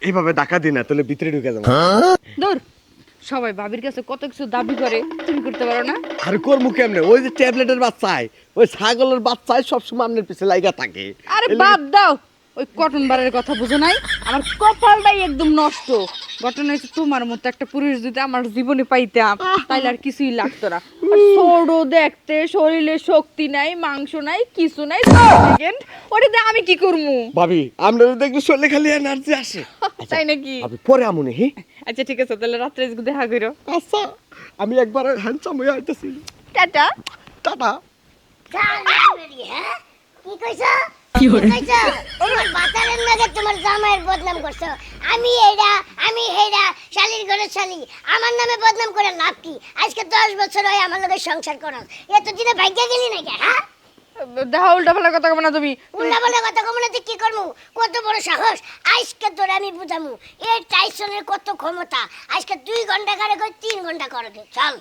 এইভাবে ডাকা দি না, তাহলে ভিতরে ঢুকে যাবো। দূর, সবাই ভাবির কাছে কত কিছু দাবি করে, তুমি করতে পারো না? আর করবো কেমনে? ওই যে ট্যাবলেটের বাচ্চায়, ওই ছাগলের বাচ্চায় সবসময় আপনার পিছে লাইগা থাকে। আরে বাদ দাও, ওই কটন বারের কথা বুঝো নাই? আমার কপালটাই একদম নষ্ট। ঘটনা হচ্ছে তোমার মতো একটা পুরুষ যদি আমার জীবনে পাইতাম তাইলে আর কিছুই লাগতো না। আর ছোট দেখতে, শরীরে শক্তি নাই, মাংস নাই, কিছু নাই, সেকেন্ড ওটাতে আমি কি করবো? ভাবি আপনার দেখলে শরীরে খালি এনার্জি আসে। তাই নাকি? আমি পরে আমুনে হি। আচ্ছা ঠিক আছে, তাহলে রাত্রে দেখা করো। আচ্ছা, আমি একবার হ্যান্ডসাম হয়ে আইতেছি। টাটা। টাটা। হ্যাঁ কি কইছো? কি কইছো? তোমার বাতারের লাগে তোমার জামাইয়ের বদনাম করছো। আমি হেডা শালির ঘরের শালি, আমার নামে বদনাম করে লাভ কি? আজকে 10 বছর হয় আমার লগে সংসার করো, এতদিনে ভাগ্যে গেলি নাকি? হ্যাঁ দেখা উল্টা পাল্টা কথা কবে না তুমি। উল্টা পাল্টা কথা কমনে তুই কি করমু? কত বড় সাহস! আজকে তোরে আমি বুঝামু এই টাইসনের কত ক্ষমতা। আজকে 2 ঘন্টা করে 3 ঘন্টা করে চল।